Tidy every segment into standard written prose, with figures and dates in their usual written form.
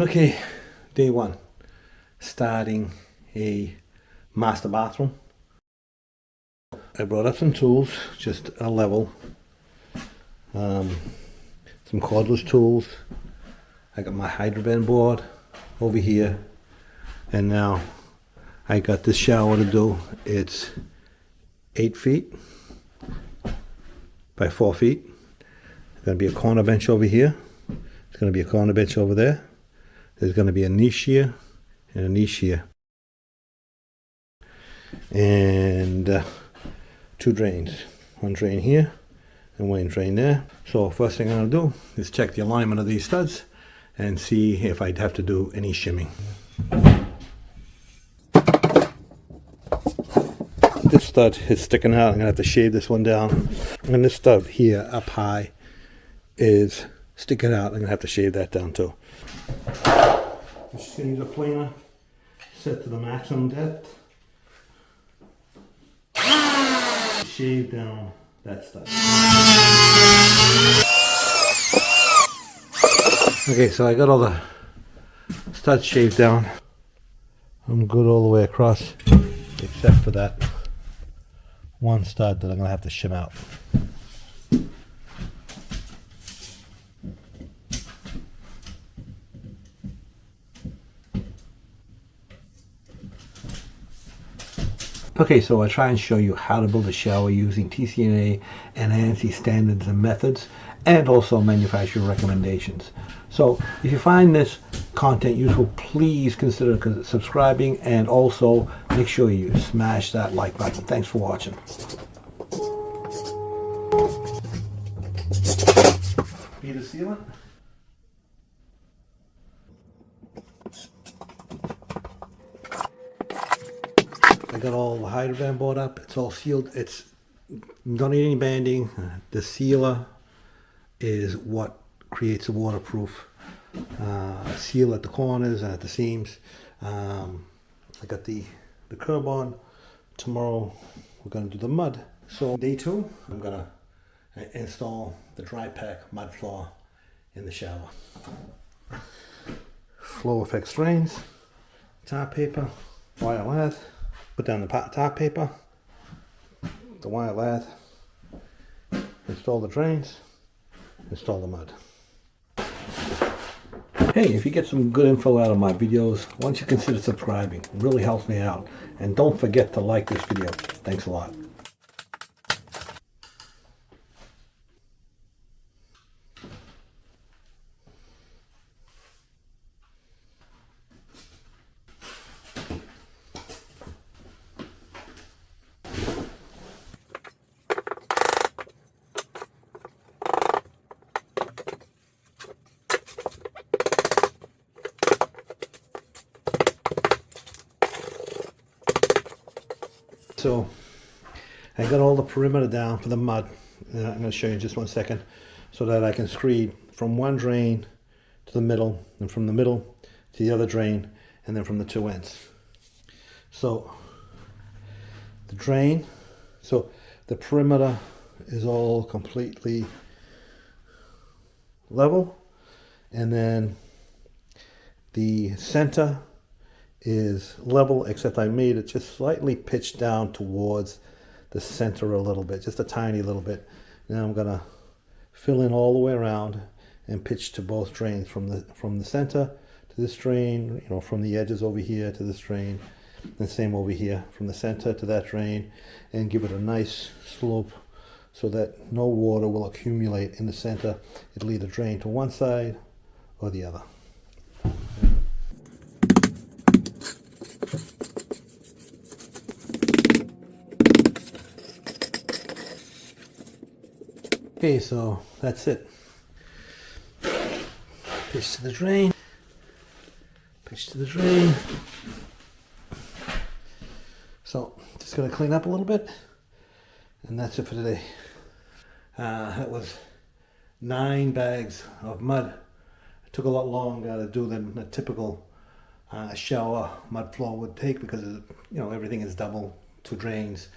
Okay, day one, starting a master bathroom. I brought up some tools, just a level, some cordless tools. I got my hydroband board over here, and now I got this shower to do. It's 8 feet by 4 feet. There's going to be a corner bench over here. There's going to be a corner bench over there. There's going to be a niche here and a niche here. And 2 drains. One drain here and one drain there. So first thing I'm going to do is check the alignment of these studs and see if I'd have to do any shimming. This stud is sticking out. I'm going to have to shave this one down. And this stud here up high is sticking out. I'm going to have to shave that down too. I'm just going to use a planer set to the maximum depth. Shave down that stud. Okay, so I got all the studs shaved down. I'm good all the way across, except for that one stud that I'm going to have to shim out. Okay, so I try and show you how to build a shower using TCNA and ANSI standards and methods, and also manufacturer recommendations. So if you find this content useful, please consider subscribing, and also make sure you smash that like button. Thanks for watching. Be the sealant. I got all the hydroband board up. It's all sealed. It's don't need any banding. The sealer is what creates a waterproof seal at the corners and at the seams. I got the curb on. Tomorrow we're going to do the mud. So day 2, I'm going to install the dry pack mud floor in the shower. Flow effects drains, tar paper, wire lath. Put down the tar paper, the wire lath, install the drains, install the mud. Hey, if you get some good info out of my videos, why don't you consider subscribing? It really helps me out. And don't forget to like this video. Thanks a lot. So I got all the perimeter down for the mud. I'm going to show you in just one second so that I can screed from one drain to the middle, and from the middle to the other drain, and then from the 2 ends. So the drain, so the perimeter is all completely level, and then the center is level, except I made it just slightly pitched down towards the center a little bit, just a tiny little bit. Now I'm gonna fill in all the way around and pitch to both drains, from the center to this drain, from the edges over here to this drain, and same over here from the center to that drain, and give it a nice slope so that no water will accumulate in the center. It'll either drain to one side or the other. Okay, so that's it. Pitch to the drain. Pitch to the drain. So, just going to clean up a little bit. And that's it for today. That was 9 bags of mud. It took a lot longer to do than a typical shower mud floor would take, because everything is double, 2 drains,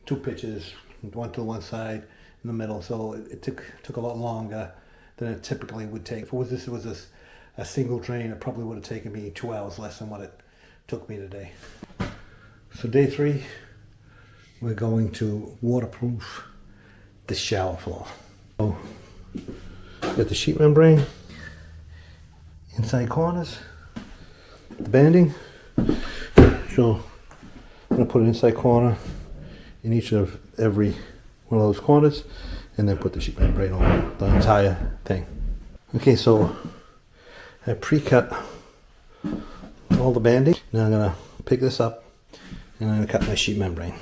2 pitches, one to one side, in the middle. So it took a lot longer than it typically would take. If it was this a single drain, it probably would have taken me 2 hours less than what it took me today. So day 3, we're going to waterproof the shower floor. So, got the sheet membrane, inside corners, the banding. So I'm going to put an inside corner in each of every one of those corners, and then put the sheet membrane over the entire thing. Okay, so I pre-cut all the banding. Now I'm going to pick this up and I'm going to cut my sheet membrane.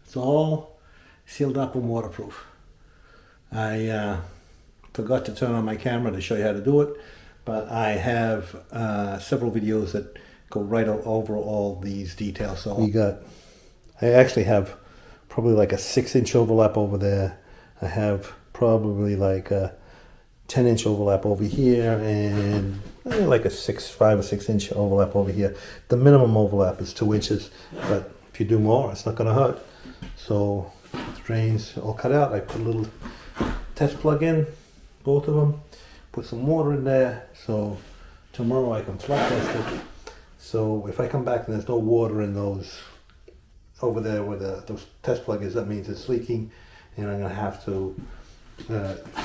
It's all sealed up and waterproof. I forgot to turn on my camera to show you how to do it, but I have several videos that go right over all these details. So I actually have probably like a 6-inch overlap over there. I have probably like a 10-inch overlap over here, and like a 5 or 6-inch overlap over here. The minimum overlap is 2 inches, but if you do more, it's not going to hurt. So the drains all cut out. I put a little test plug in, both of them. Put some water in there, so tomorrow I can flood test it. So if I come back and there's no water in those over there where the test plug is, that means it's leaking, and I'm going to have to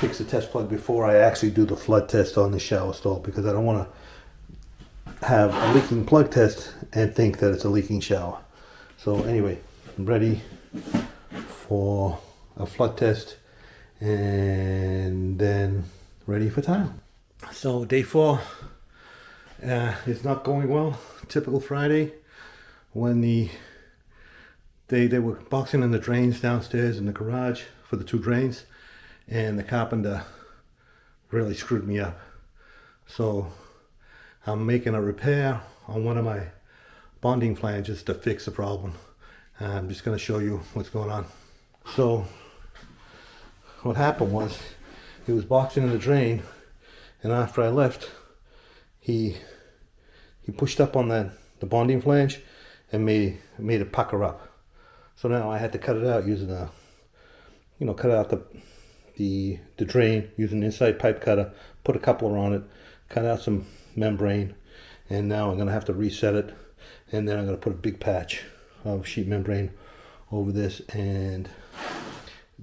fix the test plug before I actually do the flood test on the shower stall, because I don't want to have a leaking plug test and think that it's a leaking shower. So anyway, I'm ready for a flood test and then ready for tile. So day 4 is not going well. Typical Friday, when they were boxing in the drains downstairs in the garage for the 2 drains, and the carpenter really screwed me up. So I'm making a repair on one of my bonding flanges to fix the problem. I'm just going to show you what's going on. So what happened was, he was boxing in the drain, and after I left, he pushed up on the bonding flange and made it pucker up. So now I had to cut it out using cut out the drain using an inside pipe cutter, put a coupler on it, cut out some membrane, and now I'm going to have to reset it, and then I'm going to put a big patch of sheet membrane over this, and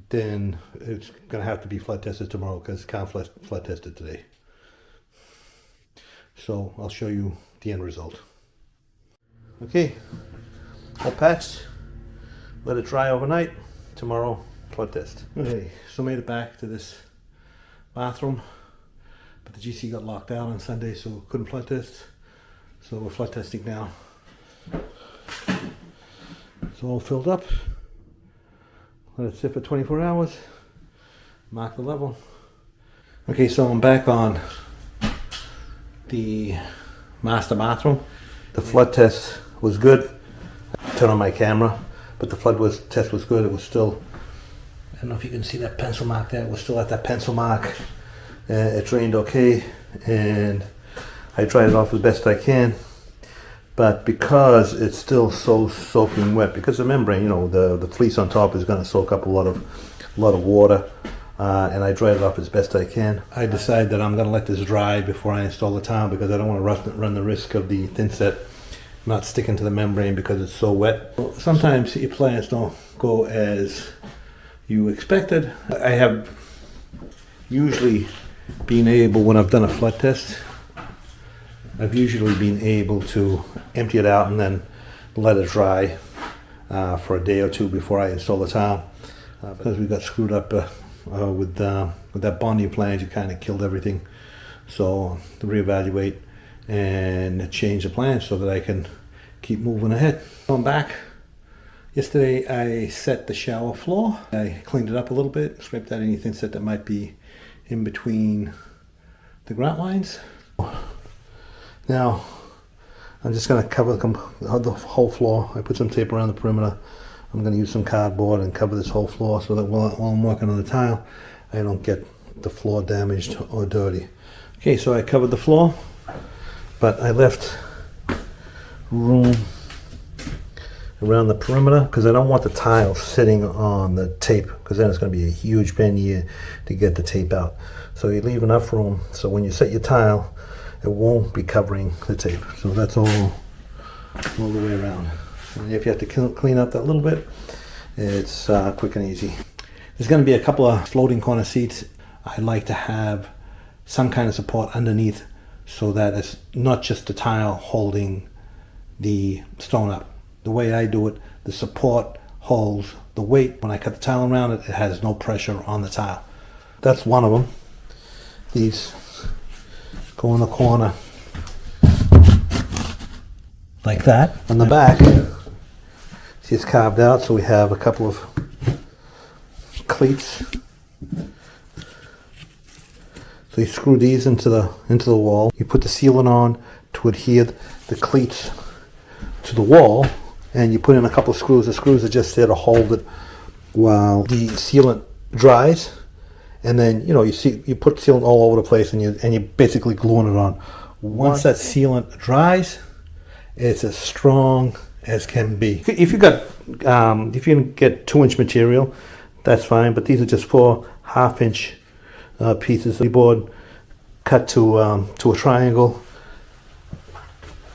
then it's going to have to be flood tested tomorrow because I can't flood test it today. So I'll show you the end result. Okay, all patched, let it dry overnight, tomorrow flood test. Okay, so made it back to this bathroom, but the GC got locked out on Sunday, so couldn't flood test. So we're flood testing now. It's all filled up. Let it sit for 24 hours. Mark the level. Okay, so I'm back on the master bathroom. The flood test was good. I turned on my camera, but the flood test was good. It was still, I don't know if you can see that pencil mark there. It was still at that pencil mark. It drained okay, and I dried it off as best I can. But because it's still so soaking wet, because the membrane, the fleece on top is going to soak up a lot of water, and I dried it off as best I can. I decided that I'm going to let this dry before I install the tile, because I don't want to run the risk of the thin set not sticking to the membrane because it's so wet. Sometimes your plans don't go as you expected. I have usually been able, when I've done a flood test, I've usually been able to empty it out and then let it dry for a day or two before I install the tile. Because we got screwed up with that bonding flange, it kind of killed everything. So to reevaluate and change the plan so that I can keep moving ahead. I'm back. Yesterday I set the shower floor. I cleaned it up a little bit, scraped out anything that might be in between the grout lines. Now I'm just going to cover the whole floor. I put some tape around the perimeter. I'm going to use some cardboard and cover this whole floor so that while I'm working on the tile, I don't get the floor damaged or dirty. Okay, so I covered the floor, but I left room around the perimeter, because I don't want the tile sitting on the tape, because then it's going to be a huge pain here to get the tape out. So you leave enough room so when you set your tile, it won't be covering the tape. So that's all the way around. And if you have to clean up that little bit, it's quick and easy. There's going to be a couple of floating corner seats. I like to have some kind of support underneath so that it's not just the tile holding the stone up. The way I do it, the support holds the weight. When I cut the tile around it, it has no pressure on the tile. That's one of them. These go in the corner like that. On the back, see, it's carved out, so we have a couple of cleats. So you screw these into the wall. You put the sealant on to adhere the cleats to the wall, and you put in a couple of screws. The screws are just there to hold it while the sealant dries. And then you put sealant all over the place, and you're basically gluing it on. Once that sealant dries, it's as strong as can be. If you can get 2-inch material, that's fine. But these are just 4 half-inch pieces of board cut to a triangle,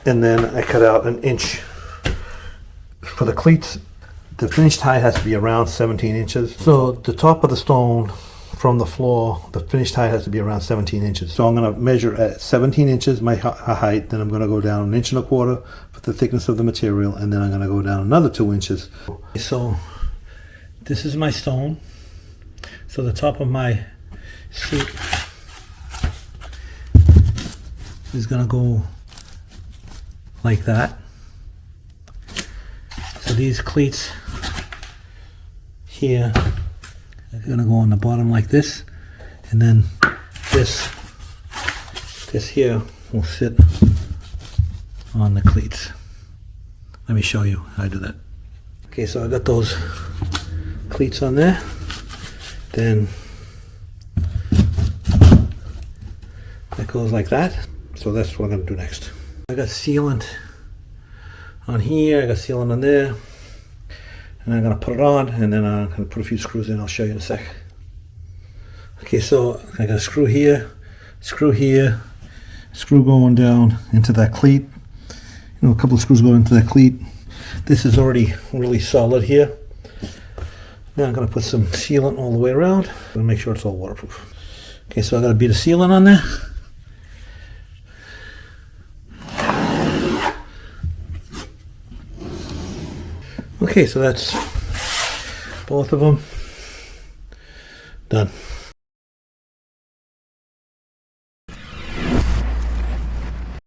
and then I cut out 1 inch for the cleats. The finished height has to be around 17 inches. So the top of the stone from the floor, the finished height has to be around 17 inches. So I'm going to measure at 17 inches my height, then I'm going to go down 1.25 inches for the thickness of the material, and then I'm going to go down another 2 inches. So this is my stone. So the top of my seat is going to go like that. So these cleats here are going to go on the bottom like this, and then this here will sit on the cleats. Let me show you how I do that. Okay, so I got those cleats on there. Then that goes like that. So that's what I'm going to do next. I got sealant on here, I got sealant on there, and I'm going to put it on, and then I'm going to put a few screws in. I'll show you in a sec. Okay, so I got a screw here, screw going down into that cleat. A couple of screws go into that cleat. This is already really solid here. Now I'm going to put some sealant all the way around. I'm going to make sure it's all waterproof. Okay, so I got a bead of sealant on there. Okay, so that's both of them done.